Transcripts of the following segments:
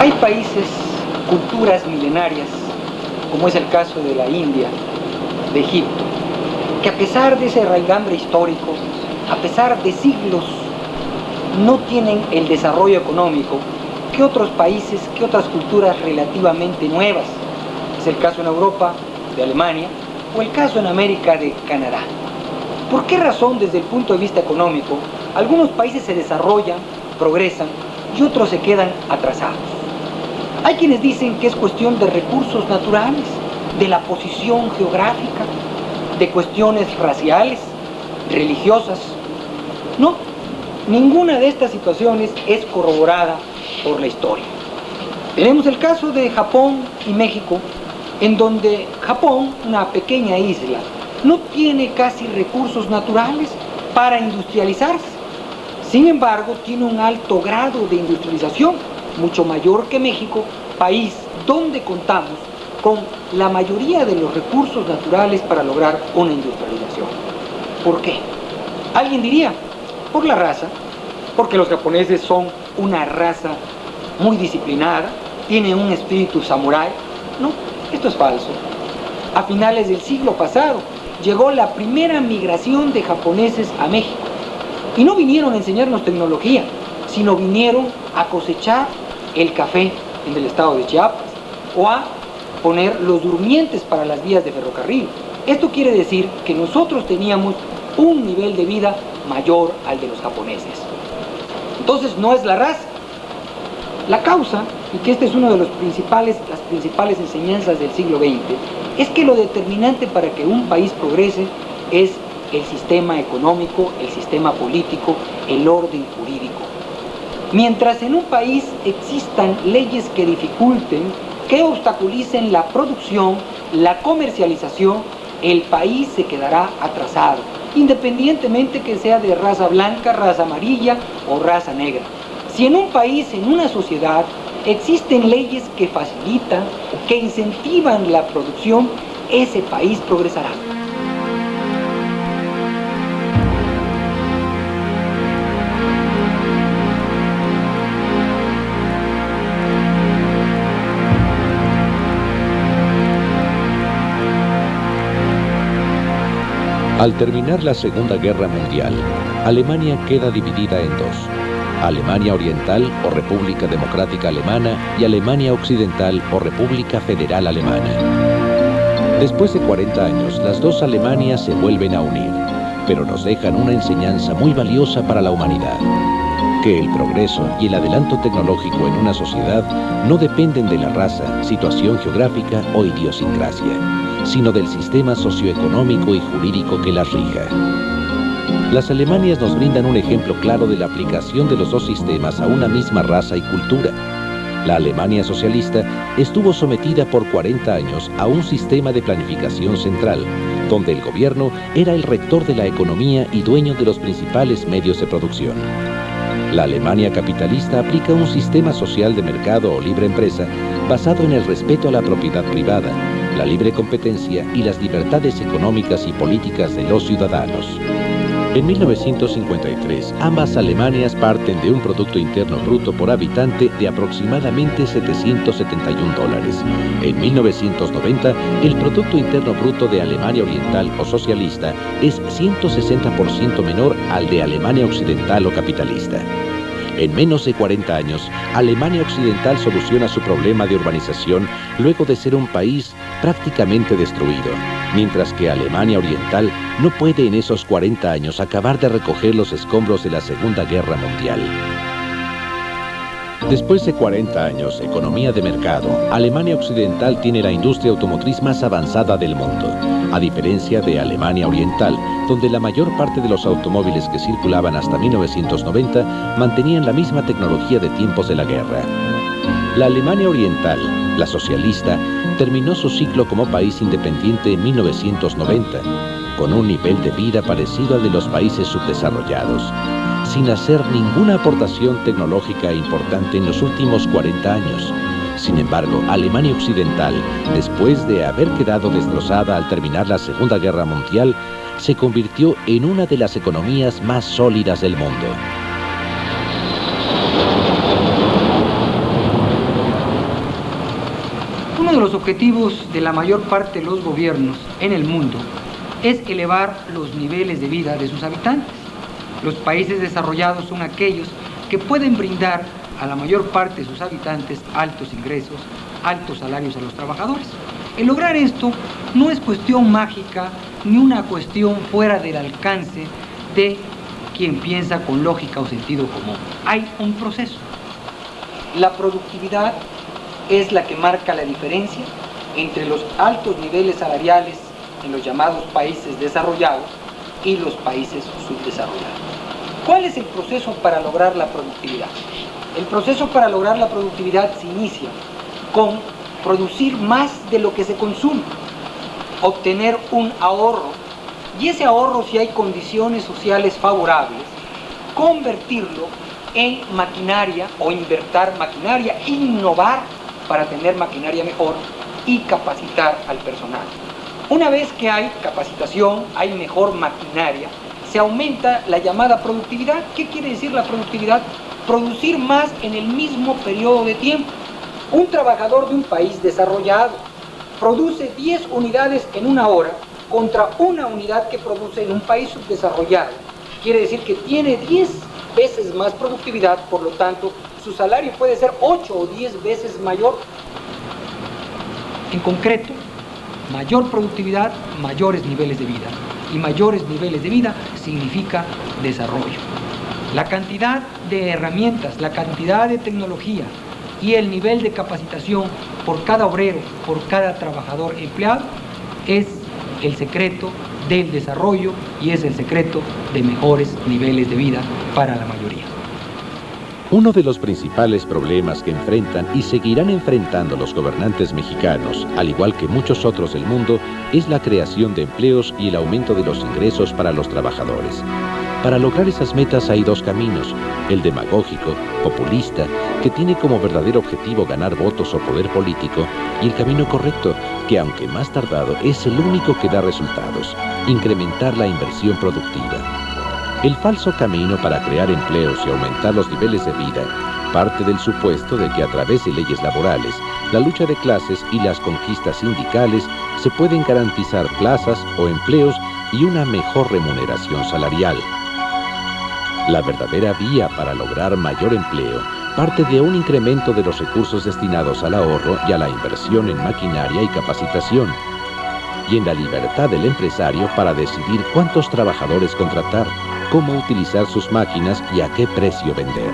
Hay países, culturas milenarias, como es el caso de la India, de Egipto, que a pesar de ese raigambre histórico, a pesar de siglos, no tienen el desarrollo económico que otros países, que otras culturas relativamente nuevas. Es el caso en Europa de Alemania o el caso en América de Canadá. ¿Por qué razón desde el punto de vista económico algunos países se desarrollan, progresan y otros se quedan atrasados? Hay quienes dicen que es cuestión de recursos naturales, de la posición geográfica, de cuestiones raciales, religiosas. No, ninguna de estas situaciones es corroborada por la historia. Tenemos el caso de Japón y México, en donde Japón, una pequeña isla, no tiene casi recursos naturales para industrializarse. Sin embargo, tiene un alto grado de industrialización, mucho mayor que México, país donde contamos con la mayoría de los recursos naturales para lograr una industrialización. ¿Por qué? Alguien diría, por la raza, porque los japoneses son una raza muy disciplinada, tienen un espíritu samurái. No, esto es falso. A finales del siglo pasado llegó la primera migración de japoneses a México. Y no vinieron a enseñarnos tecnología, sino vinieron a cosechar el café en el estado de Chiapas o a poner los durmientes para las vías de ferrocarril. Esto quiere decir que nosotros teníamos un nivel de vida mayor al de los japoneses. Entonces no es la raza. La causa, y que esta es una de las principales enseñanzas del siglo XX, es que lo determinante para que un país progrese es el sistema económico, el sistema político, el orden jurídico. Mientras en un país existan leyes que dificulten, que obstaculicen la producción, la comercialización, el país se quedará atrasado, independientemente que sea de raza blanca, raza amarilla o raza negra. Si en un país, en una sociedad, existen leyes que facilitan, que incentivan la producción, ese país progresará. Al terminar la Segunda Guerra Mundial, Alemania queda dividida en dos: Alemania Oriental o República Democrática Alemana y Alemania Occidental o República Federal Alemana. Después de 40 años, las dos Alemanias se vuelven a unir, pero nos dejan una enseñanza muy valiosa para la humanidad: que el progreso y el adelanto tecnológico en una sociedad no dependen de la raza, situación geográfica o idiosincrasia, sino del sistema socioeconómico y jurídico que las rija. Las Alemanias nos brindan un ejemplo claro de la aplicación de los dos sistemas a una misma raza y cultura. La Alemania socialista estuvo sometida por 40 años a un sistema de planificación central, donde el gobierno era el rector de la economía y dueño de los principales medios de producción. La Alemania capitalista aplica un sistema social de mercado o libre empresa basado en el respeto a la propiedad privada, la libre competencia y las libertades económicas y políticas de los ciudadanos. En 1953, ambas Alemanias parten de un Producto Interno Bruto por habitante de aproximadamente $771. En 1990, el Producto Interno Bruto de Alemania Oriental o socialista es 160% menor al de Alemania Occidental o capitalista. En menos de 40 años, Alemania Occidental soluciona su problema de urbanización luego de ser un país prácticamente destruido, mientras que Alemania Oriental no puede en esos 40 años acabar de recoger los escombros de la Segunda Guerra Mundial. Después de 40 años, economía de mercado, Alemania Occidental tiene la industria automotriz más avanzada del mundo, a diferencia de Alemania Oriental, donde la mayor parte de los automóviles que circulaban hasta 1990 mantenían la misma tecnología de tiempos de la guerra. La Alemania Oriental, la socialista, terminó su ciclo como país independiente en 1990, con un nivel de vida parecido al de los países subdesarrollados, sin hacer ninguna aportación tecnológica importante en los últimos 40 años. Sin embargo, Alemania Occidental, después de haber quedado destrozada al terminar la Segunda Guerra Mundial, se convirtió en una de las economías más sólidas del mundo. de los objetivos de la mayor parte de los gobiernos en el mundo es elevar los niveles de vida de sus habitantes. Los países desarrollados son aquellos que pueden brindar a la mayor parte de sus habitantes altos ingresos, altos salarios a los trabajadores. El lograr esto no es cuestión mágica ni una cuestión fuera del alcance de quien piensa con lógica o sentido común. Hay un proceso. La productividad es la que marca la diferencia entre los altos niveles salariales en los llamados países desarrollados y los países subdesarrollados. ¿Cuál es el proceso para lograr la productividad? El proceso para lograr la productividad se inicia con producir más de lo que se consume, obtener un ahorro, y ese ahorro, si hay condiciones sociales favorables, convertirlo en maquinaria o invertir maquinaria, innovar para tener maquinaria mejor y capacitar al personal. Una vez que hay capacitación, hay mejor maquinaria, se aumenta la llamada productividad. ¿Qué quiere decir la productividad? Producir más en el mismo periodo de tiempo. Un trabajador de un país desarrollado produce 10 unidades en una hora contra una unidad que produce en un país subdesarrollado. Quiere decir que tiene 10 veces más productividad, por lo tanto, su salario puede ser 8 o 10 veces mayor. En concreto, mayor productividad, mayores niveles de vida. Y mayores niveles de vida significa desarrollo. La cantidad de herramientas, la cantidad de tecnología y el nivel de capacitación por cada obrero, por cada trabajador empleado, es el secreto del desarrollo y es el secreto de mejores niveles de vida para la mayoría. Uno de los principales problemas que enfrentan y seguirán enfrentando los gobernantes mexicanos, al igual que muchos otros del mundo, es la creación de empleos y el aumento de los ingresos para los trabajadores. Para lograr esas metas hay dos caminos: el demagógico, populista, que tiene como verdadero objetivo ganar votos o poder político, y el camino correcto, que aunque más tardado, es el único que da resultados: incrementar la inversión productiva. El falso camino para crear empleos y aumentar los niveles de vida parte del supuesto de que a través de leyes laborales, la lucha de clases y las conquistas sindicales se pueden garantizar plazas o empleos y una mejor remuneración salarial. La verdadera vía para lograr mayor empleo parte de un incremento de los recursos destinados al ahorro y a la inversión en maquinaria y capacitación, y en la libertad del empresario para decidir cuántos trabajadores contratar, cómo utilizar sus máquinas y a qué precio vender.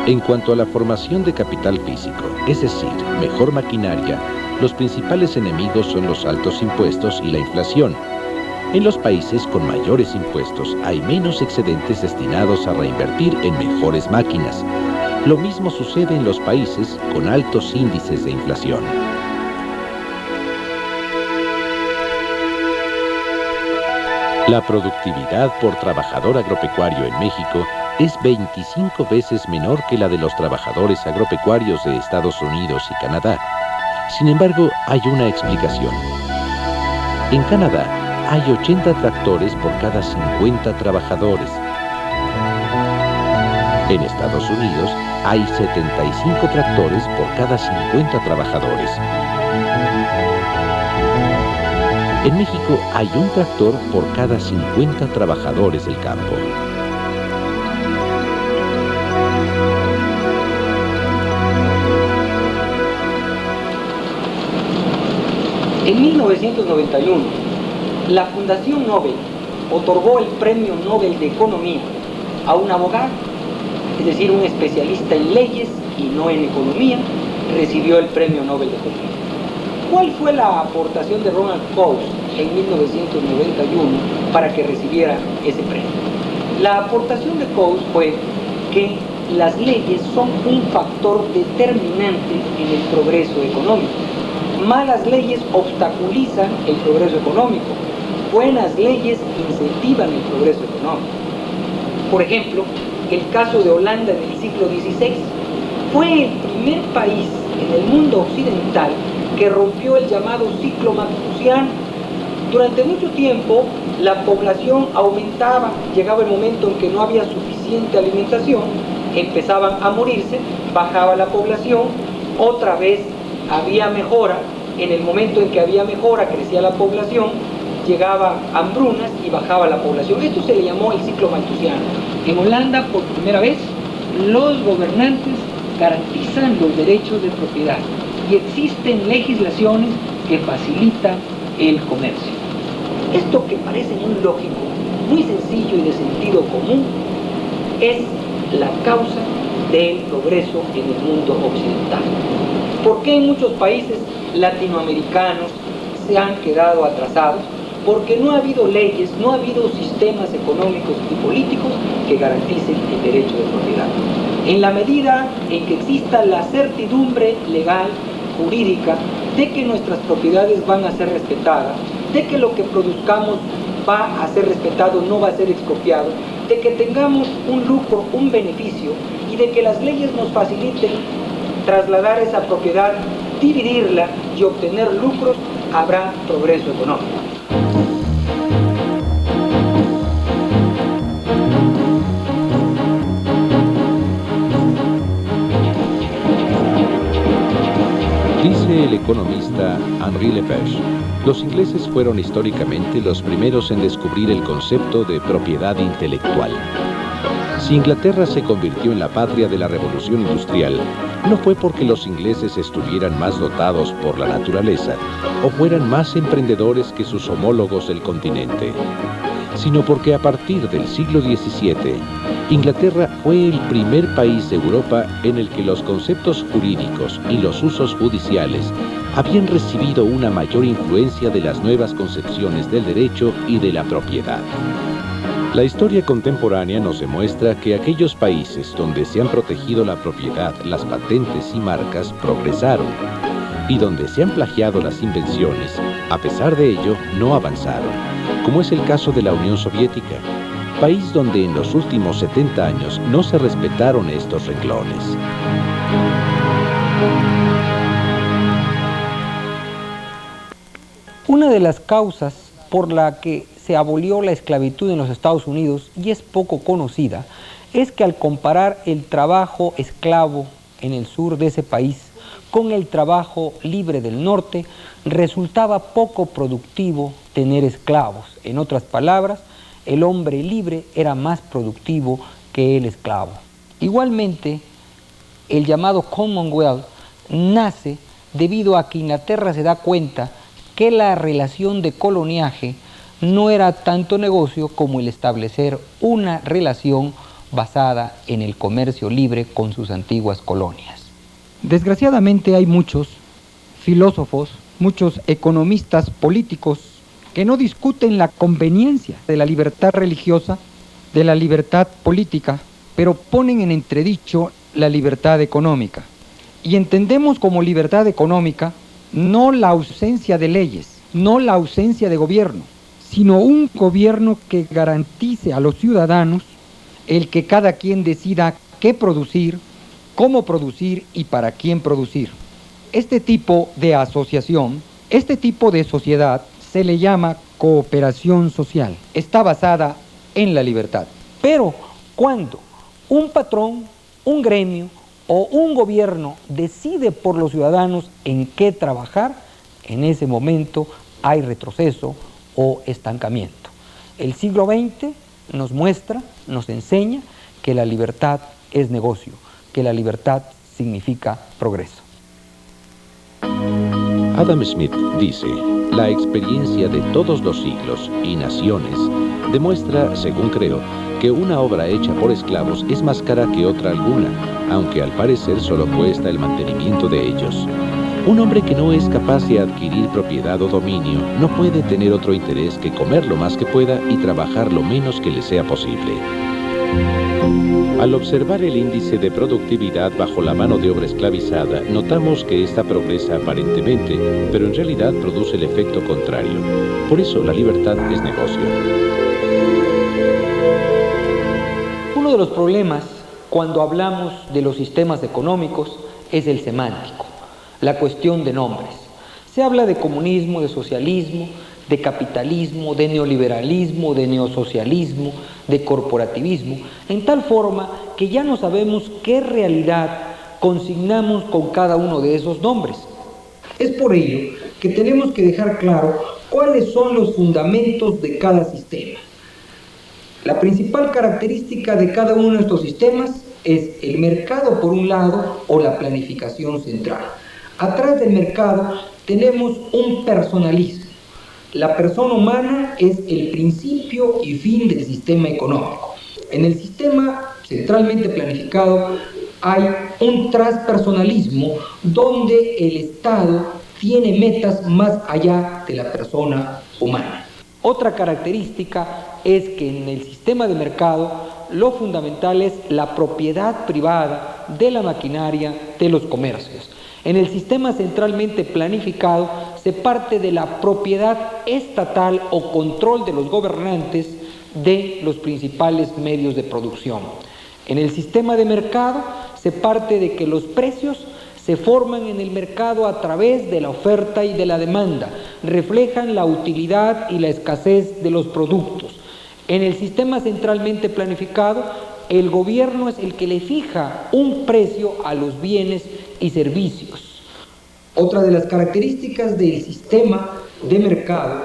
En cuanto a la formación de capital físico, es decir, mejor maquinaria, los principales enemigos son los altos impuestos y la inflación. En los países con mayores impuestos hay menos excedentes destinados a reinvertir en mejores máquinas. Lo mismo sucede en los países con altos índices de inflación. La productividad por trabajador agropecuario en México es 25 veces menor que la de los trabajadores agropecuarios de Estados Unidos y Canadá. Sin embargo, hay una explicación. En Canadá hay 80 tractores por cada 50 trabajadores. En Estados Unidos hay 75 tractores por cada 50 trabajadores. En México hay un tractor por cada 50 trabajadores del campo. En 1991, la Fundación Nobel otorgó el Premio Nobel de Economía a un abogado, es decir, un especialista en leyes y no en economía, recibió el Premio Nobel de Economía. ¿Cuál fue la aportación de Ronald Coase en 1991 para que recibiera ese premio? La aportación de Coase fue que las leyes son un factor determinante en el progreso económico. Malas leyes obstaculizan el progreso económico. Buenas leyes incentivan el progreso económico. Por ejemplo, el caso de Holanda en el siglo XVI fue el primer país en el mundo occidental que rompió el llamado ciclo malthusiano. Durante mucho tiempo la población aumentaba, llegaba el momento en que no había suficiente alimentación, empezaban a morirse, bajaba la población, otra vez había mejora, en el momento en que había mejora crecía la población, llegaba hambrunas y bajaba la población. Esto se le llamó el ciclo malthusiano. En Holanda, por primera vez, los gobernantes garantizan los derechos de propiedad y existen legislaciones que facilitan el comercio. Esto que parece muy lógico, muy sencillo y de sentido común, es la causa del progreso en el mundo occidental. ¿Por qué en muchos países latinoamericanos se han quedado atrasados? Porque no ha habido leyes, no ha habido sistemas económicos y políticos que garanticen el derecho de propiedad. En la medida en que exista la certidumbre legal, jurídica, de que nuestras propiedades van a ser respetadas, de que lo que produzcamos va a ser respetado, no va a ser expropiado, de que tengamos un lucro, un beneficio, y de que las leyes nos faciliten trasladar esa propiedad, dividirla y obtener lucros, habrá progreso económico. Dice el economista Henri Lefebvre, los ingleses fueron históricamente los primeros en descubrir el concepto de propiedad intelectual. Si Inglaterra se convirtió en la patria de la revolución industrial, no fue porque los ingleses estuvieran más dotados por la naturaleza o fueran más emprendedores que sus homólogos del continente, sino porque a partir del siglo XVII, Inglaterra fue el primer país de Europa en el que los conceptos jurídicos y los usos judiciales habían recibido una mayor influencia de las nuevas concepciones del derecho y de la propiedad. La historia contemporánea nos demuestra que aquellos países donde se han protegido la propiedad, las patentes y marcas progresaron, y donde se han plagiado las invenciones, a pesar de ello, no avanzaron, como es el caso de la Unión Soviética, país donde en los últimos 70 años no se respetaron estos renglones. Una de las causas por la que se abolió la esclavitud en los Estados Unidos, y es poco conocida, es que al comparar el trabajo esclavo en el sur de ese país con el trabajo libre del norte, resultaba poco productivo tener esclavos. En otras palabras, el hombre libre era más productivo que el esclavo. Igualmente, el llamado Commonwealth nace debido a que Inglaterra se da cuenta que la relación de coloniaje no era tanto negocio como el establecer una relación basada en el comercio libre con sus antiguas colonias. Desgraciadamente hay muchos filósofos, muchos economistas políticos que no discuten la conveniencia de la libertad religiosa, de la libertad política, pero ponen en entredicho la libertad económica. Y entendemos como libertad económica no la ausencia de leyes, no la ausencia de gobierno, sino un gobierno que garantice a los ciudadanos el que cada quien decida qué producir, cómo producir y para quién producir. Este tipo de asociación, este tipo de sociedad se le llama cooperación social. Está basada en la libertad. Pero cuando un patrón, un gremio o un gobierno decide por los ciudadanos en qué trabajar, en ese momento hay retroceso o estancamiento. El siglo XX nos muestra, nos enseña que la libertad es negocio, que la libertad significa progreso. Adam Smith dice, la experiencia de todos los siglos y naciones demuestra, según creo, que una obra hecha por esclavos es más cara que otra alguna, aunque al parecer solo cuesta el mantenimiento de ellos. Un hombre que no es capaz de adquirir propiedad o dominio no puede tener otro interés que comer lo más que pueda y trabajar lo menos que le sea posible. Al observar el índice de productividad bajo la mano de obra esclavizada, notamos que ésta progresa aparentemente, pero en realidad produce el efecto contrario. Por eso la libertad es negocio. Uno de los problemas cuando hablamos de los sistemas económicos es el semántico, la cuestión de nombres. Se habla de comunismo, de socialismo, de capitalismo, de neoliberalismo, de neosocialismo, de corporativismo, en tal forma que ya no sabemos qué realidad consignamos con cada uno de esos nombres. Es por ello que tenemos que dejar claro cuáles son los fundamentos de cada sistema. La principal característica de cada uno de estos sistemas es el mercado por un lado o la planificación central. Atrás del mercado tenemos un personalismo. La persona humana es el principio y fin del sistema económico. En el sistema centralmente planificado hay un transpersonalismo donde el Estado tiene metas más allá de la persona humana. Otra característica es que en el sistema de mercado lo fundamental es la propiedad privada de la maquinaria de los comercios. En el sistema centralmente planificado se parte de la propiedad estatal o control de los gobernantes de los principales medios de producción. En el sistema de mercado se parte de que los precios se forman en el mercado a través de la oferta y de la demanda, reflejan la utilidad y la escasez de los productos. En el sistema centralmente planificado, el gobierno es el que le fija un precio a los bienes y servicios. Otra de las características del sistema de mercado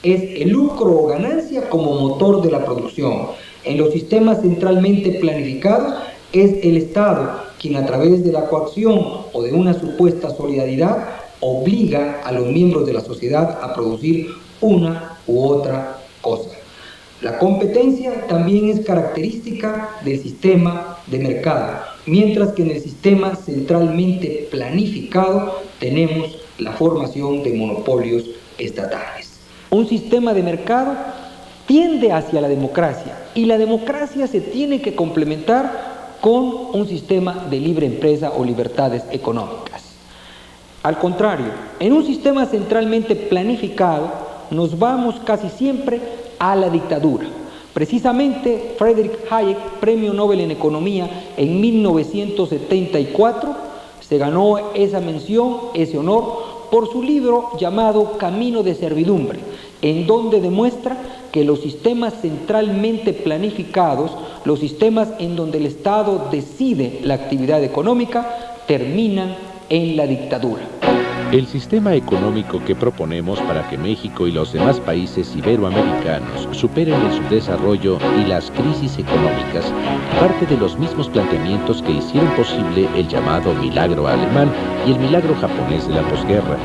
es el lucro o ganancia como motor de la producción. En los sistemas centralmente planificados es el Estado quien a través de la coacción o de una supuesta solidaridad obliga a los miembros de la sociedad a producir una u otra cosa. La competencia también es característica del sistema de mercado, mientras que en el sistema centralmente planificado tenemos la formación de monopolios estatales. Un sistema de mercado tiende hacia la democracia y la democracia se tiene que complementar con un sistema de libre empresa o libertades económicas. Al contrario, en un sistema centralmente planificado nos vamos casi siempre a la dictadura. Precisamente Friedrich Hayek, Premio Nobel en Economía en 1974, se ganó esa mención, ese honor, por su libro llamado Camino de Servidumbre, en donde demuestra que los sistemas centralmente planificados, los sistemas en donde el Estado decide la actividad económica, terminan en la dictadura. El sistema económico que proponemos para que México y los demás países iberoamericanos superen el subdesarrollo y las crisis económicas parte de los mismos planteamientos que hicieron posible el llamado milagro alemán y el milagro japonés de la posguerra.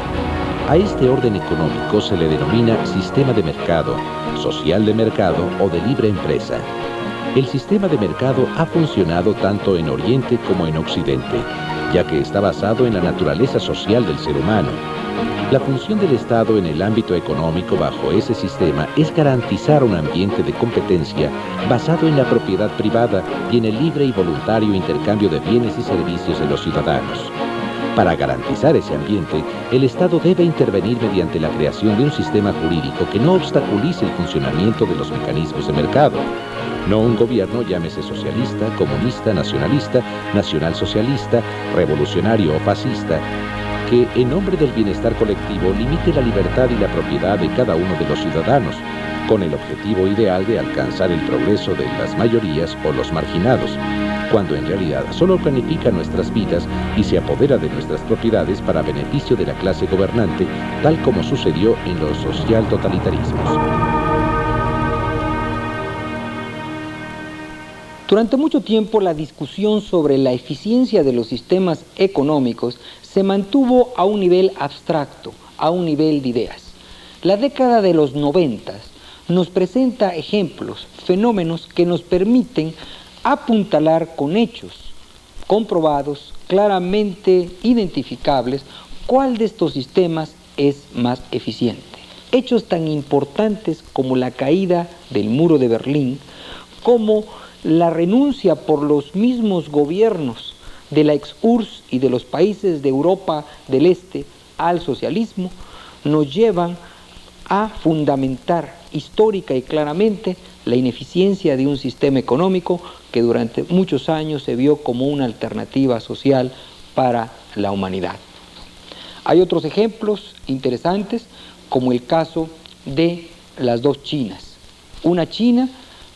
A este orden económico se le denomina sistema de mercado, social de mercado o de libre empresa. El sistema de mercado ha funcionado tanto en Oriente como en Occidente, ya que está basado en la naturaleza social del ser humano. La función del Estado en el ámbito económico bajo ese sistema es garantizar un ambiente de competencia basado en la propiedad privada y en el libre y voluntario intercambio de bienes y servicios de los ciudadanos. Para garantizar ese ambiente, el Estado debe intervenir mediante la creación de un sistema jurídico que no obstaculice el funcionamiento de los mecanismos de mercado. No un gobierno, llámese socialista, comunista, nacionalista, nacionalsocialista, revolucionario o fascista, que en nombre del bienestar colectivo limite la libertad y la propiedad de cada uno de los ciudadanos, con el objetivo ideal de alcanzar el progreso de las mayorías o los marginados, cuando en realidad solo planifica nuestras vidas y se apodera de nuestras propiedades para beneficio de la clase gobernante, tal como sucedió en los social totalitarismos. Durante mucho tiempo la discusión sobre la eficiencia de los sistemas económicos se mantuvo a un nivel abstracto, a un nivel de ideas. La década de los 90 nos presenta ejemplos, fenómenos que nos permiten apuntalar con hechos comprobados, claramente identificables, cuál de estos sistemas es más eficiente. Hechos tan importantes como la caída del muro de Berlín, como la renuncia por los mismos gobiernos de la ex-URSS y de los países de Europa del Este al socialismo, nos llevan a fundamentar histórica y claramente la ineficiencia de un sistema económico que durante muchos años se vio como una alternativa social para la humanidad. Hay otros ejemplos interesantes, como el caso de las dos Chinas. Una China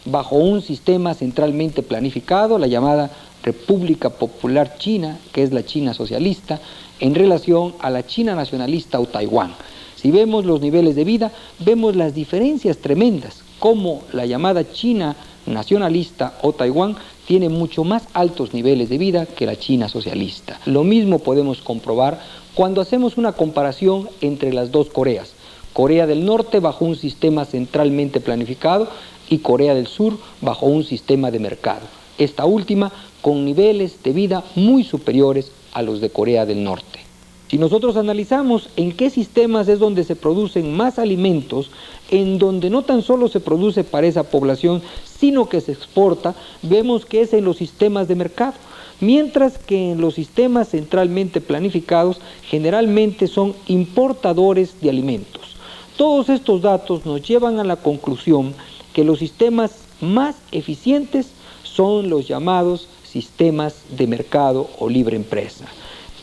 bajo un sistema centralmente planificado, la llamada República Popular China, que es la China socialista, en relación a la China nacionalista o Taiwán. Si vemos los niveles de vida, vemos las diferencias tremendas, como la llamada China nacionalista o Taiwán tiene mucho más altos niveles de vida que la China socialista. Lo mismo podemos comprobar cuando hacemos una comparación entre las dos Coreas. Corea del Norte bajo un sistema centralmente planificado y Corea del Sur bajo un sistema de mercado. Esta última con niveles de vida muy superiores a los de Corea del Norte. Si nosotros analizamos en qué sistemas es donde se producen más alimentos, en donde no tan solo se produce para esa población, sino que se exporta, vemos que es en los sistemas de mercado, mientras que en los sistemas centralmente planificados generalmente son importadores de alimentos. Todos estos datos nos llevan a la conclusión que los sistemas más eficientes son los llamados sistemas de mercado o libre empresa,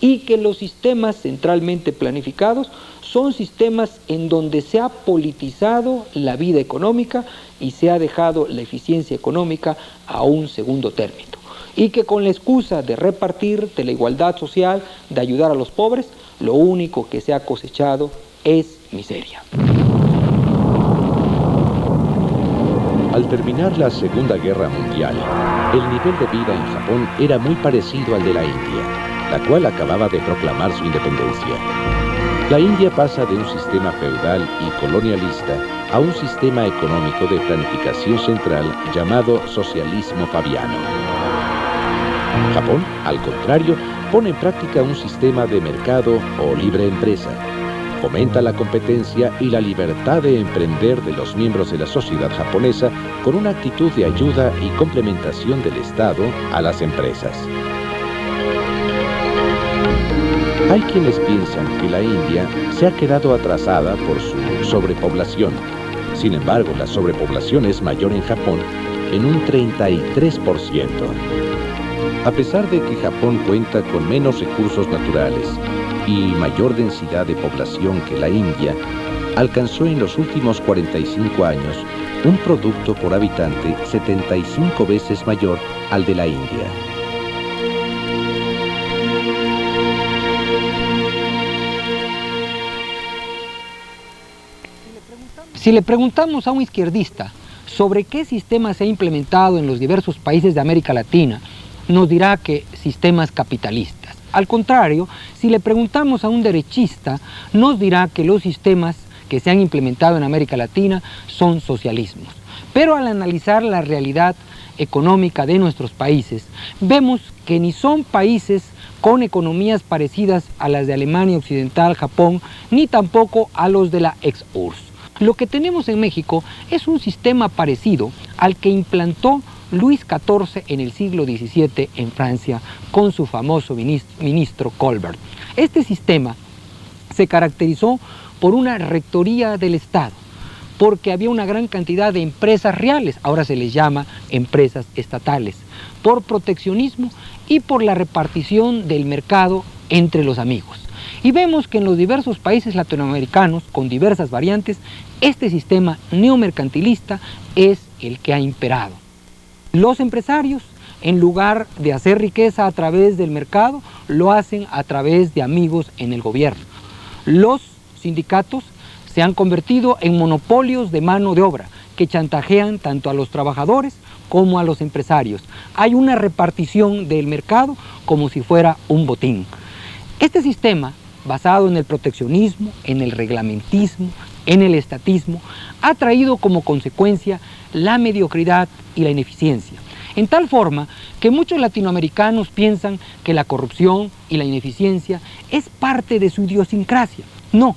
y que los sistemas centralmente planificados son sistemas en donde se ha politizado la vida económica y se ha dejado la eficiencia económica a un segundo término, y que con la excusa de repartir, de la igualdad social, de ayudar a los pobres, lo único que se ha cosechado es miseria. Al terminar la Segunda Guerra Mundial, el nivel de vida en Japón era muy parecido al de la India, la cual acababa de proclamar su independencia. La India pasa de un sistema feudal y colonialista a un sistema económico de planificación central llamado socialismo fabiano. Japón, al contrario, pone en práctica un sistema de mercado o libre empresa. Fomenta la competencia y la libertad de emprender de los miembros de la sociedad japonesa con una actitud de ayuda y complementación del Estado a las empresas. Hay quienes piensan que la India se ha quedado atrasada por su sobrepoblación. Sin embargo, la sobrepoblación es mayor en Japón en un 33%. A pesar de que Japón cuenta con menos recursos naturales y mayor densidad de población que la India, alcanzó en los últimos 45 años un producto por habitante 75 veces mayor al de la India. Si le preguntamos a un izquierdista sobre qué sistema se ha implementado en los diversos países de América Latina, nos dirá que sistemas capitalistas. Al contrario, si le preguntamos a un derechista, nos dirá que los sistemas que se han implementado en América Latina son socialismos. Pero al analizar la realidad económica de nuestros países, vemos que ni son países con economías parecidas a las de Alemania Occidental, Japón, ni tampoco a los de la ex-URSS. Lo que tenemos en México es un sistema parecido al que implantó Luis XIV en el siglo XVII en Francia con su famoso ministro Colbert. Este sistema se caracterizó por una rectoría del Estado, porque había una gran cantidad de empresas reales, ahora se les llama empresas estatales, por proteccionismo y por la repartición del mercado entre los amigos. Y vemos que en los diversos países latinoamericanos, con diversas variantes, este sistema neomercantilista es el que ha imperado. Los empresarios, en lugar de hacer riqueza a través del mercado, lo hacen a través de amigos en el gobierno. Los sindicatos se han convertido en monopolios de mano de obra que chantajean tanto a los trabajadores como a los empresarios. Hay una repartición del mercado como si fuera un botín. Este sistema, basado en el proteccionismo, en el reglamentismo, en el estatismo, ha traído como consecuencia la mediocridad y la ineficiencia. En tal forma que muchos latinoamericanos piensan que la corrupción y la ineficiencia es parte de su idiosincrasia. No,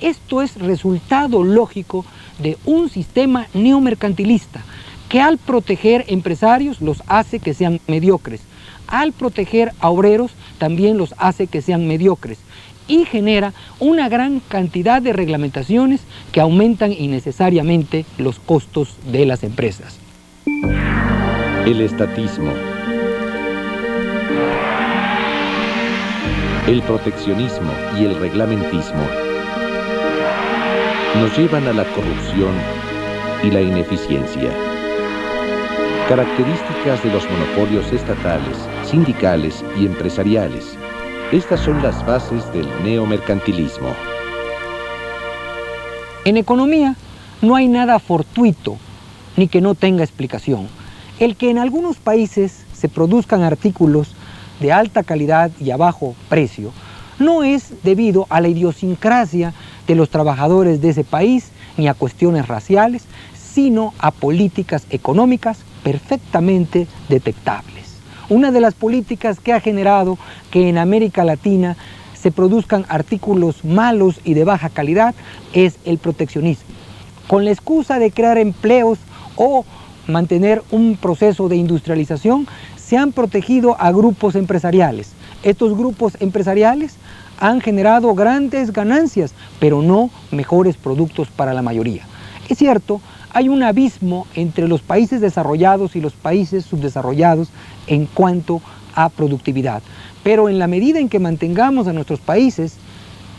esto es resultado lógico de un sistema neomercantilista que al proteger empresarios los hace que sean mediocres, al proteger a obreros también los hace que sean mediocres y genera una gran cantidad de reglamentaciones que aumentan innecesariamente los costos de las empresas. El estatismo, el proteccionismo y el reglamentismo nos llevan a la corrupción y la ineficiencia. Características de los monopolios estatales sindicales y empresariales. Estas son las bases del neomercantilismo. En economía no hay nada fortuito ni que no tenga explicación. El que en algunos países se produzcan artículos de alta calidad y a bajo precio no es debido a la idiosincrasia de los trabajadores de ese país ni a cuestiones raciales, sino a políticas económicas perfectamente detectables. Una de las políticas que ha generado que en América Latina se produzcan artículos malos y de baja calidad es el proteccionismo. Con la excusa de crear empleos o mantener un proceso de industrialización, se han protegido a grupos empresariales. Estos grupos empresariales han generado grandes ganancias, pero no mejores productos para la mayoría. Es cierto, hay un abismo entre los países desarrollados y los países subdesarrollados en cuanto a productividad, pero en la medida en que mantengamos a nuestros países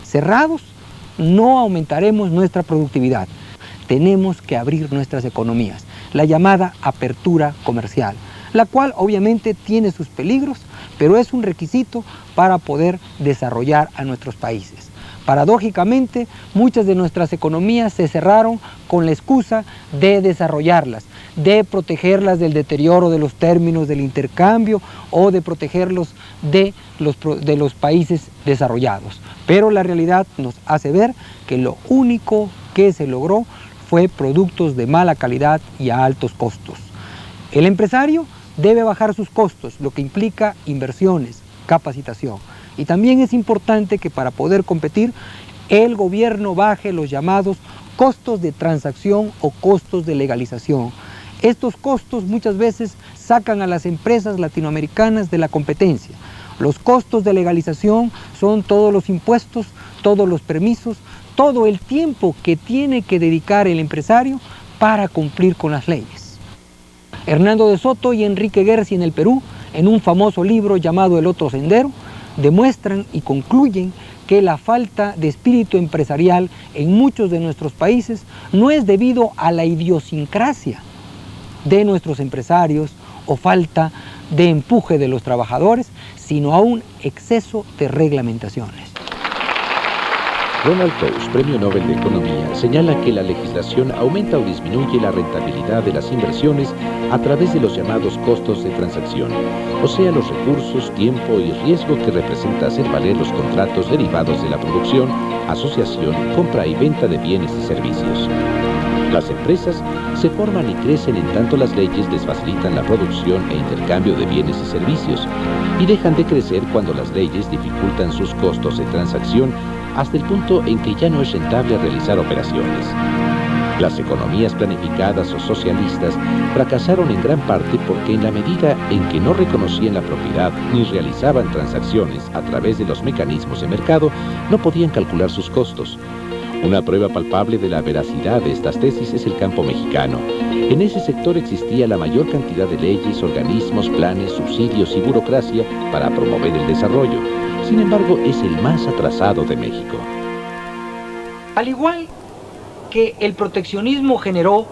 cerrados, no aumentaremos nuestra productividad. Tenemos que abrir nuestras economías, la llamada apertura comercial, la cual obviamente tiene sus peligros, pero es un requisito para poder desarrollar a nuestros países. Paradójicamente, muchas de nuestras economías se cerraron con la excusa de desarrollarlas, de protegerlas del deterioro de los términos del intercambio o de protegerlos de los países desarrollados. Pero la realidad nos hace ver que lo único que se logró fue productos de mala calidad y a altos costos. El empresario debe bajar sus costos, lo que implica inversiones, capacitación. Y también es importante que para poder competir, el gobierno baje los llamados costos de transacción o costos de legalización. Estos costos muchas veces sacan a las empresas latinoamericanas de la competencia. Los costos de legalización son todos los impuestos, todos los permisos, todo el tiempo que tiene que dedicar el empresario para cumplir con las leyes. Hernando de Soto y Enrique Gersi en el Perú, en un famoso libro llamado El Otro Sendero, demuestran y concluyen que la falta de espíritu empresarial en muchos de nuestros países no es debido a la idiosincrasia de nuestros empresarios o falta de empuje de los trabajadores, sino a un exceso de reglamentaciones. Ronald Coase, Premio Nobel de Economía, señala que la legislación aumenta o disminuye la rentabilidad de las inversiones a través de los llamados costos de transacción, o sea, los recursos, tiempo y riesgo que representa hacer valer los contratos derivados de la producción, asociación, compra y venta de bienes y servicios. Las empresas se forman y crecen en tanto las leyes les facilitan la producción e intercambio de bienes y servicios, y dejan de crecer cuando las leyes dificultan sus costos de transacción hasta el punto en que ya no es rentable realizar operaciones. Las economías planificadas o socialistas fracasaron en gran parte porque en la medida en que no reconocían la propiedad ni realizaban transacciones a través de los mecanismos de mercado, no podían calcular sus costos. Una prueba palpable de la veracidad de estas tesis es el campo mexicano. En ese sector existía la mayor cantidad de leyes, organismos, planes, subsidios y burocracia para promover el desarrollo. Sin embargo, es el más atrasado de México. Al igual que el proteccionismo generó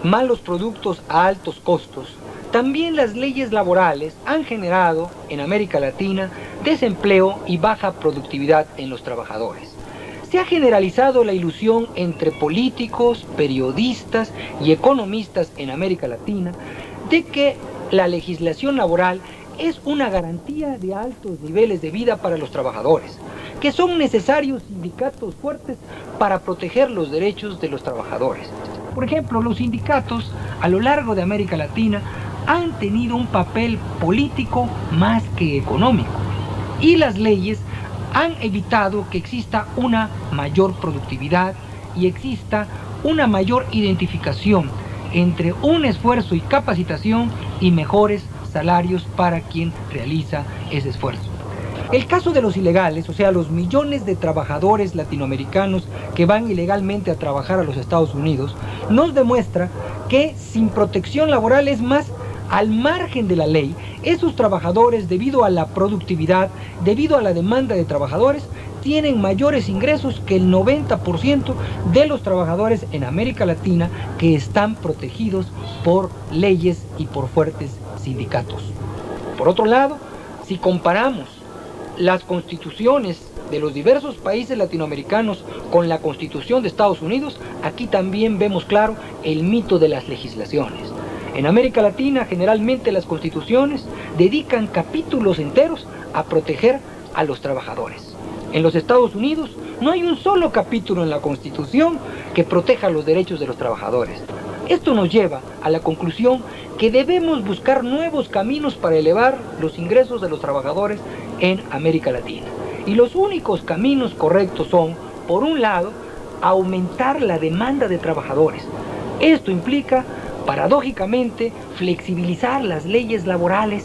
malos productos a altos costos, también las leyes laborales han generado en América Latina desempleo y baja productividad en los trabajadores. Se ha generalizado la ilusión entre políticos, periodistas y economistas en América Latina de que la legislación laboral es una garantía de altos niveles de vida para los trabajadores, que son necesarios sindicatos fuertes para proteger los derechos de los trabajadores. Por ejemplo, los sindicatos a lo largo de América Latina han tenido un papel político más que económico, y las leyes han evitado que exista una mayor productividad y exista una mayor identificación entre un esfuerzo y capacitación y mejores salarios para quien realiza ese esfuerzo. El caso de los ilegales, o sea, los millones de trabajadores latinoamericanos que van ilegalmente a trabajar a los Estados Unidos, nos demuestra que sin protección laboral, es más, al margen de la ley, esos trabajadores, debido a la productividad, debido a la demanda de trabajadores, tienen mayores ingresos que el 90% de los trabajadores en América Latina que están protegidos por leyes y por fuertes sindicatos. Por otro lado, si comparamos las constituciones de los diversos países latinoamericanos con la Constitución de Estados Unidos, aquí también vemos claro el mito de las legislaciones. En América Latina, generalmente las constituciones dedican capítulos enteros a proteger a los trabajadores. En los Estados Unidos no hay un solo capítulo en la Constitución que proteja los derechos de los trabajadores. Esto nos lleva a la conclusión que debemos buscar nuevos caminos para elevar los ingresos de los trabajadores en América Latina. Y los únicos caminos correctos son, por un lado, aumentar la demanda de trabajadores. Esto implica, paradójicamente, flexibilizar las leyes laborales,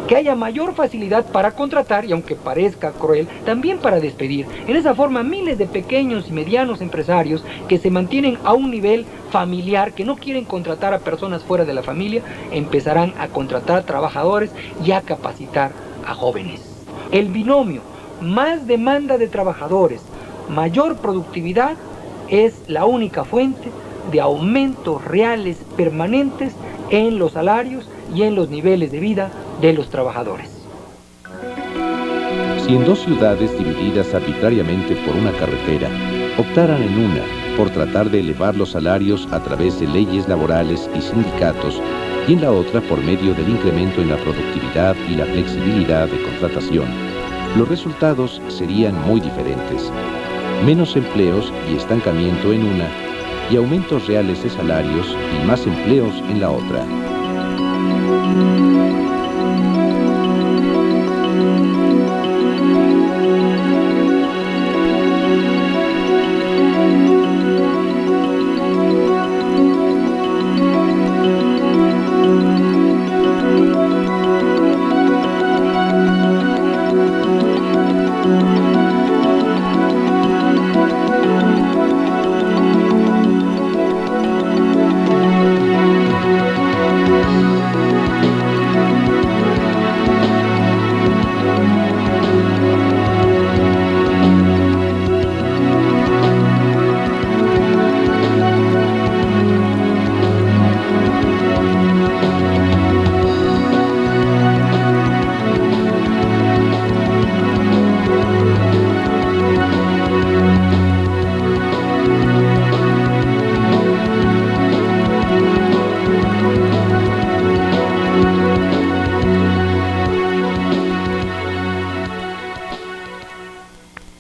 que haya mayor facilidad para contratar y, aunque parezca cruel, también para despedir. En esa forma, miles de pequeños y medianos empresarios que se mantienen a un nivel familiar, que no quieren contratar a personas fuera de la familia, empezarán a contratar trabajadores y a capacitar a jóvenes. El binomio más demanda de trabajadores, mayor productividad, es la única fuente de aumentos reales permanentes en los salarios y en los niveles de vida de los trabajadores. Si en dos ciudades divididas arbitrariamente por una carretera optaran en una por tratar de elevar los salarios a través de leyes laborales y sindicatos, y en la otra por medio del incremento en la productividad y la flexibilidad de contratación, los resultados serían muy diferentes. Menos empleos y estancamiento en una, y aumentos reales de salarios y más empleos en la otra.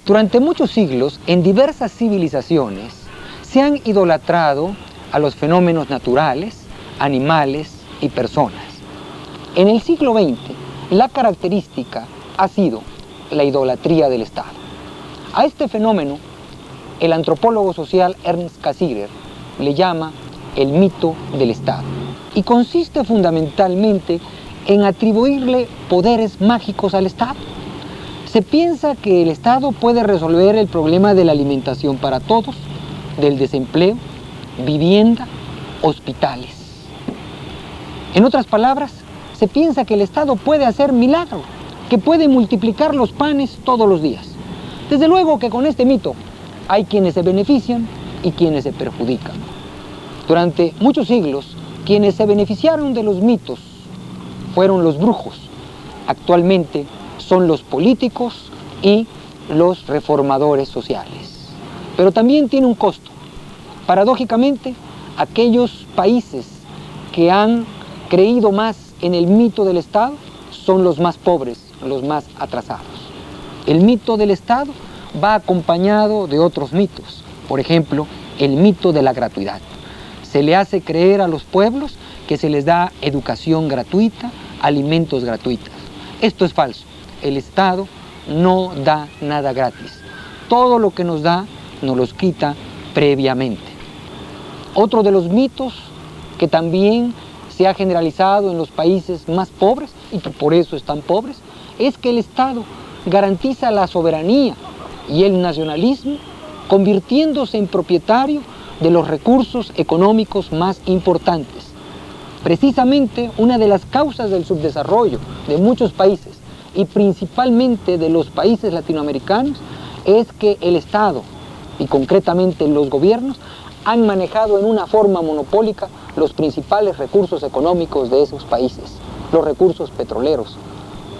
Durante muchos siglos, en diversas civilizaciones, se han idolatrado a los fenómenos naturales, animales y personas. En el siglo XX, la característica ha sido la idolatría del Estado. A este fenómeno, el antropólogo social Ernst Cassirer le llama el mito del Estado, y consiste fundamentalmente en atribuirle poderes mágicos al Estado. Se piensa que el Estado puede resolver el problema de la alimentación para todos, del desempleo, vivienda, hospitales. En otras palabras, se piensa que el Estado puede hacer milagros, que puede multiplicar los panes todos los días. Desde luego que con este mito hay quienes se benefician y quienes se perjudican. Durante muchos siglos, quienes se beneficiaron de los mitos fueron los brujos. Actualmente son los políticos y los reformadores sociales. Pero también tiene un costo. Paradójicamente, aquellos países que han creído más en el mito del Estado son los más pobres, los más atrasados. El mito del Estado va acompañado de otros mitos. Por ejemplo, el mito de la gratuidad. Se le hace creer a los pueblos que se les da educación gratuita, alimentos gratuitos. Esto es falso. El Estado no da nada gratis. Todo lo que nos da, nos los quita previamente. Otro de los mitos que también se ha generalizado en los países más pobres, y que por eso están pobres, es que el Estado garantiza la soberanía y el nacionalismo, convirtiéndose en propietario de los recursos económicos más importantes. Precisamente una de las causas del subdesarrollo de muchos países, y principalmente de los países latinoamericanos, es que el Estado, y concretamente los gobiernos, han manejado en una forma monopólica los principales recursos económicos de esos países. los recursos petroleros,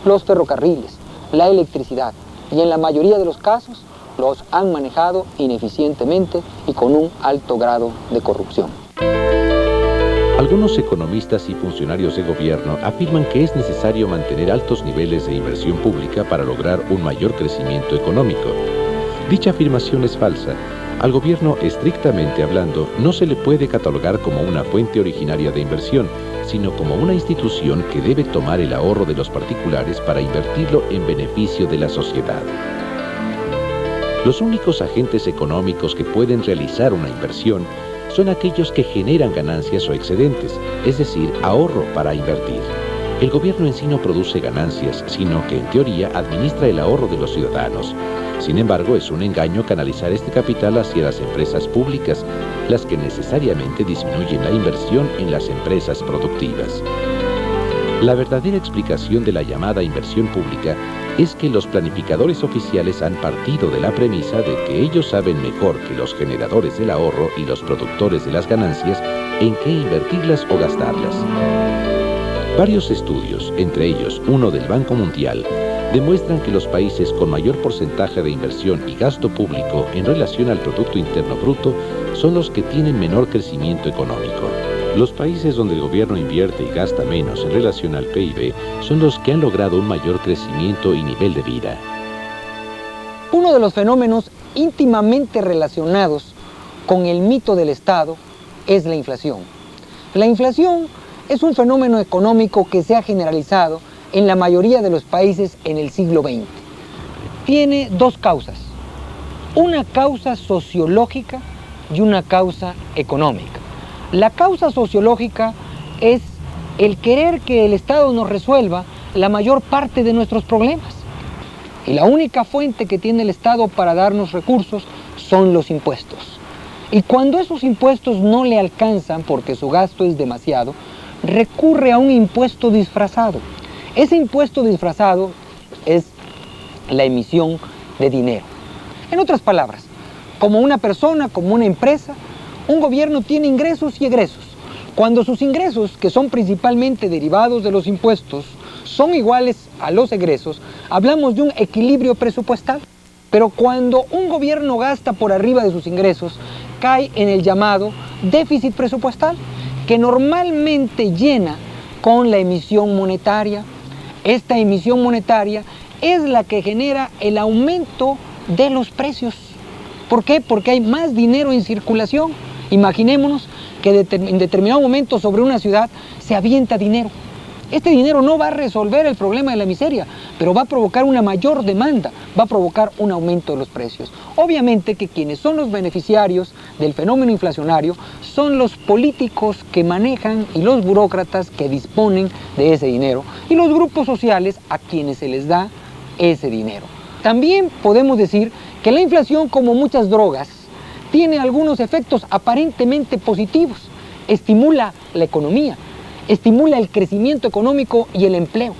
los ferrocarriles, la electricidad, y en la mayoría de los casos los han manejado ineficientemente y con un alto grado de corrupción. Algunos economistas y funcionarios de gobierno afirman que es necesario mantener altos niveles de inversión pública para lograr un mayor crecimiento económico. Dicha afirmación es falsa. Al gobierno, estrictamente hablando, no se le puede catalogar como una fuente originaria de inversión, sino como una institución que debe tomar el ahorro de los particulares para invertirlo en beneficio de la sociedad. Los únicos agentes económicos que pueden realizar una inversión son aquellos que generan ganancias o excedentes, es decir, ahorro para invertir. El gobierno en sí no produce ganancias, sino que en teoría administra el ahorro de los ciudadanos. Sin embargo, es un engaño canalizar este capital hacia las empresas públicas, las que necesariamente disminuyen la inversión en las empresas productivas. La verdadera explicación de la llamada inversión pública es que los planificadores oficiales han partido de la premisa de que ellos saben mejor que los generadores del ahorro y los productores de las ganancias en qué invertirlas o gastarlas. Varios estudios, entre ellos uno del Banco Mundial, demuestran que los países con mayor porcentaje de inversión y gasto público en relación al Producto Interno Bruto son los que tienen menor crecimiento económico. Los países donde el gobierno invierte y gasta menos en relación al PIB son los que han logrado un mayor crecimiento y nivel de vida. Uno de los fenómenos íntimamente relacionados con el mito del Estado es la inflación. La inflación es un fenómeno económico que se ha generalizado en la mayoría de los países en el siglo XX. Tiene dos causas, una causa sociológica y una causa económica. La causa sociológica es el querer que el Estado nos resuelva la mayor parte de nuestros problemas. Y la única fuente que tiene el Estado para darnos recursos son los impuestos. Y cuando esos impuestos no le alcanzan porque su gasto es demasiado, recurre a un impuesto disfrazado. Ese impuesto disfrazado es la emisión de dinero. En otras palabras, como una persona, como una empresa, un gobierno tiene ingresos y egresos. Cuando sus ingresos, que son principalmente derivados de los impuestos, son iguales a los egresos, hablamos de un equilibrio presupuestal. Pero cuando un gobierno gasta por arriba de sus ingresos, cae en el llamado déficit presupuestal, que normalmente llena con la emisión monetaria. Esta emisión monetaria es la que genera el aumento de los precios. ¿Por qué? Porque hay más dinero en circulación. Imaginémonos que en determinado momento sobre una ciudad se avienta dinero. Este dinero no va a resolver el problema de la miseria, pero va a provocar una mayor demanda, va a provocar un aumento de los precios. Obviamente que quienes son los beneficiarios del fenómeno inflacionario son los políticos que manejan y los burócratas que disponen de ese dinero y los grupos sociales a quienes se les da ese dinero. También podemos decir que la inflación, como muchas drogas, tiene algunos efectos aparentemente positivos. Estimula la economía, estimula el crecimiento económico y el empleo.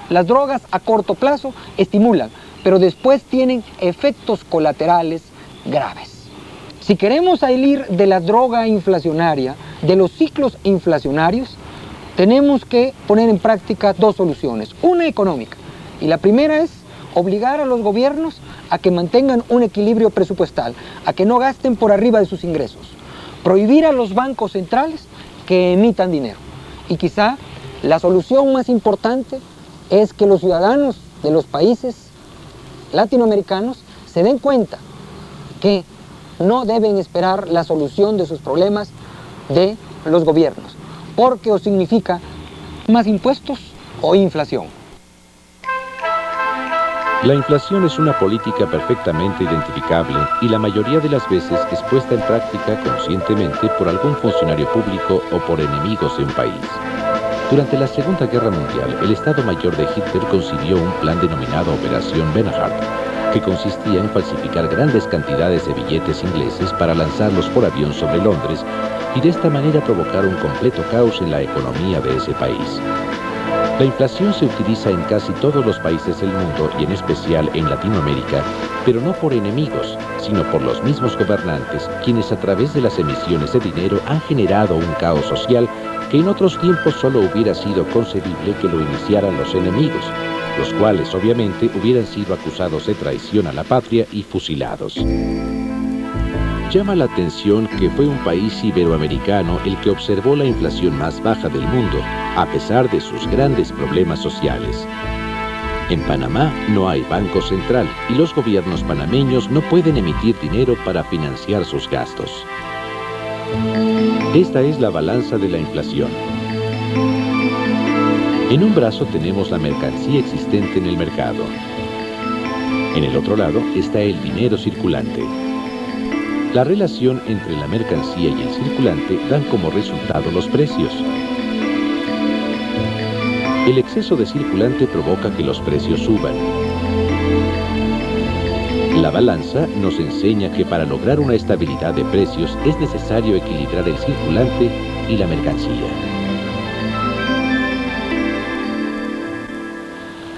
Las drogas a corto plazo estimulan, pero después tienen efectos colaterales graves. Si queremos salir de la droga inflacionaria, de los ciclos inflacionarios, tenemos que poner en práctica dos soluciones. Una económica, y la primera es obligar a los gobiernos a que mantengan un equilibrio presupuestal, a que no gasten por arriba de sus ingresos. Prohibir a los bancos centrales que emitan dinero. Y quizá la solución más importante es que los ciudadanos de los países latinoamericanos se den cuenta que no deben esperar la solución de sus problemas de los gobiernos, porque o significa más impuestos o inflación. La inflación es una política perfectamente identificable y la mayoría de las veces es puesta en práctica conscientemente por algún funcionario público o por enemigos de un país. Durante la Segunda Guerra Mundial, el Estado Mayor de Hitler concibió un plan denominado Operación Bernhardt, que consistía en falsificar grandes cantidades de billetes ingleses para lanzarlos por avión sobre Londres y de esta manera provocar un completo caos en la economía de ese país. La inflación se utiliza en casi todos los países del mundo y en especial en Latinoamérica, pero no por enemigos, sino por los mismos gobernantes, quienes a través de las emisiones de dinero han generado un caos social que en otros tiempos solo hubiera sido concebible que lo iniciaran los enemigos, los cuales obviamente hubieran sido acusados de traición a la patria y fusilados. Llama la atención que fue un país iberoamericano el que observó la inflación más baja del mundo, a pesar de sus grandes problemas sociales. En Panamá no hay banco central y los gobiernos panameños no pueden emitir dinero para financiar sus gastos. Esta es la balanza de la inflación. En un brazo tenemos la mercancía existente en el mercado. En el otro lado está el dinero circulante. La relación entre la mercancía y el circulante dan como resultado los precios. El exceso de circulante provoca que los precios suban. La balanza nos enseña que para lograr una estabilidad de precios es necesario equilibrar el circulante y la mercancía.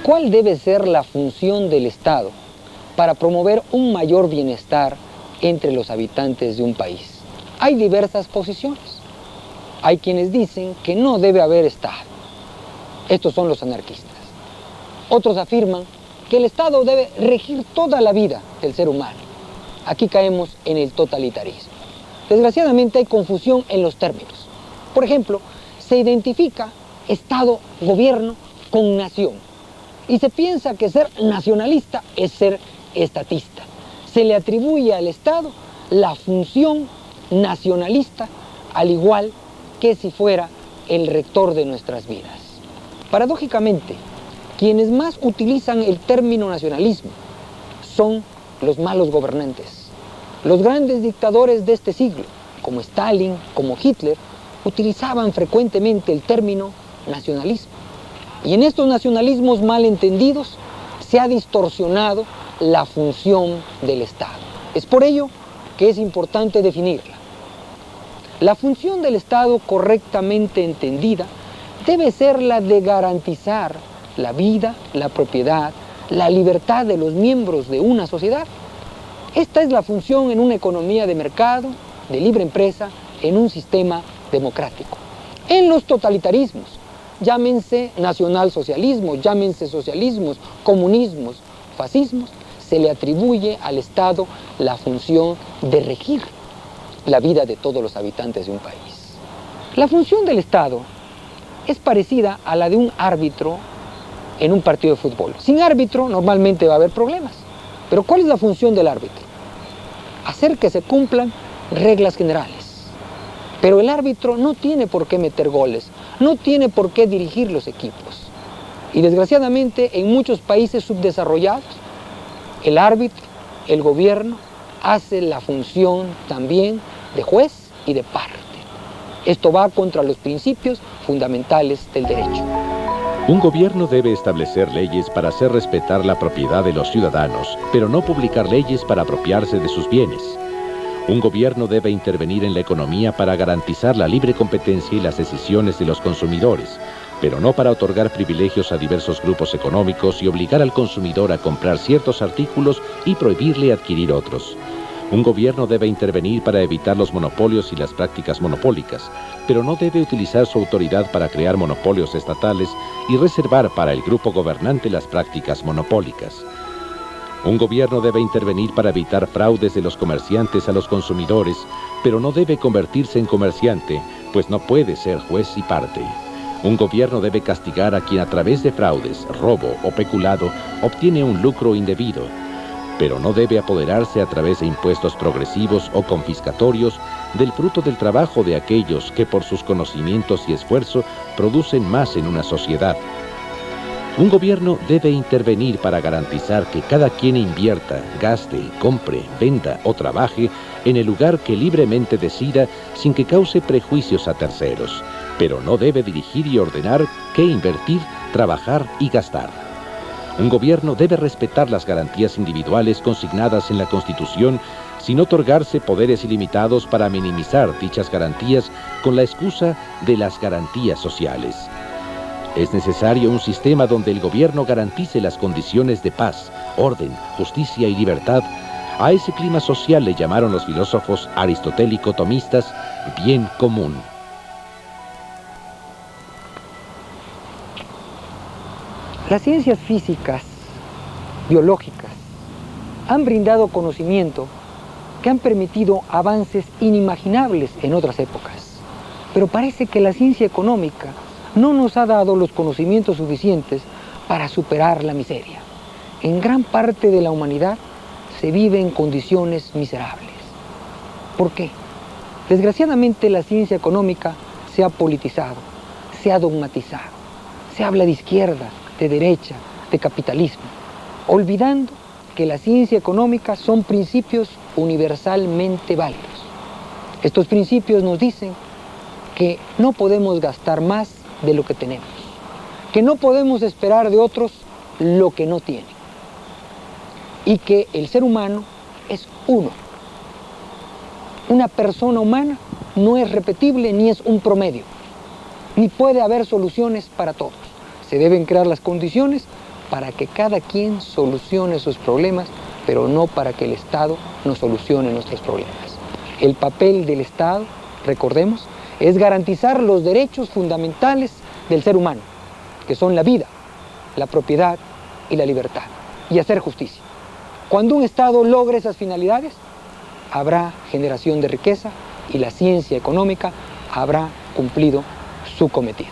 ¿Cuál debe ser la función del Estado para promover un mayor bienestar entre los habitantes de un país? Hay diversas posiciones. Hay quienes dicen que no debe haber Estado. Estos son los anarquistas. Otros afirman que el Estado debe regir toda la vida del ser humano. Aquí caemos en el totalitarismo. Desgraciadamente hay confusión en los términos. Por ejemplo, se identifica Estado, gobierno con nación. Y se piensa que ser nacionalista es ser estatista. Se le atribuye al Estado la función nacionalista, al igual que si fuera el rector de nuestras vidas. Paradójicamente, quienes más utilizan el término nacionalismo son los malos gobernantes. Los grandes dictadores de este siglo, como Stalin, como Hitler, utilizaban frecuentemente el término nacionalismo. Y en estos nacionalismos mal entendidos se ha distorsionado la función del Estado. Es por ello que es importante definirla. La función del Estado correctamente entendida debe ser la de garantizar la vida, la propiedad, la libertad de los miembros de una sociedad. Esta es la función en una economía de mercado, de libre empresa, en un sistema democrático. En los totalitarismos, llámense nacionalsocialismo, llámense socialismos, comunismos, fascismos, se le atribuye al Estado la función de regir la vida de todos los habitantes de un país. La función del Estado es parecida a la de un árbitro en un partido de fútbol. Sin árbitro normalmente va a haber problemas. Pero ¿cuál es la función del árbitro? Hacer que se cumplan reglas generales. Pero el árbitro no tiene por qué meter goles, no tiene por qué dirigir los equipos. Y desgraciadamente en muchos países subdesarrollados, el árbitro, el gobierno, hace la función también de juez y de parte. Esto va contra los principios fundamentales del derecho. Un gobierno debe establecer leyes para hacer respetar la propiedad de los ciudadanos, pero no publicar leyes para apropiarse de sus bienes. Un gobierno debe intervenir en la economía para garantizar la libre competencia y las decisiones de los consumidores, pero no para otorgar privilegios a diversos grupos económicos y obligar al consumidor a comprar ciertos artículos y prohibirle adquirir otros. Un gobierno debe intervenir para evitar los monopolios y las prácticas monopólicas, pero no debe utilizar su autoridad para crear monopolios estatales y reservar para el grupo gobernante las prácticas monopólicas. Un gobierno debe intervenir para evitar fraudes de los comerciantes a los consumidores, pero no debe convertirse en comerciante, pues no puede ser juez y parte. Un gobierno debe castigar a quien a través de fraudes, robo o peculado obtiene un lucro indebido, pero no debe apoderarse a través de impuestos progresivos o confiscatorios del fruto del trabajo de aquellos que por sus conocimientos y esfuerzo producen más en una sociedad. Un gobierno debe intervenir para garantizar que cada quien invierta, gaste, compre, venda o trabaje en el lugar que libremente decida sin que cause prejuicios a terceros, pero no debe dirigir y ordenar qué invertir, trabajar y gastar. Un gobierno debe respetar las garantías individuales consignadas en la Constitución sin otorgarse poderes ilimitados para minimizar dichas garantías con la excusa de las garantías sociales. Es necesario un sistema donde el gobierno garantice las condiciones de paz, orden, justicia y libertad. A ese clima social le llamaron los filósofos aristotélico-tomistas bien común. Las ciencias físicas, biológicas, han brindado conocimiento que han permitido avances inimaginables en otras épocas. Pero parece que la ciencia económica no nos ha dado los conocimientos suficientes para superar la miseria. En gran parte de la humanidad se vive en condiciones miserables. ¿Por qué? Desgraciadamente la ciencia económica se ha politizado, se ha dogmatizado. Se habla de izquierda, de derecha, de capitalismo, olvidando que la ciencia económica son principios universalmente válidos. Estos principios nos dicen que no podemos gastar más de lo que tenemos, que no podemos esperar de otros lo que no tienen, y que el ser humano es uno. Una persona humana no es repetible ni es un promedio, ni puede haber soluciones para todos. Se deben crear las condiciones para que cada quien solucione sus problemas, pero no para que el Estado nos solucione nuestros problemas. El papel del Estado, recordemos, es garantizar los derechos fundamentales del ser humano, que son la vida, la propiedad y la libertad, y hacer justicia. Cuando un Estado logre esas finalidades, habrá generación de riqueza y la ciencia económica habrá cumplido su cometido.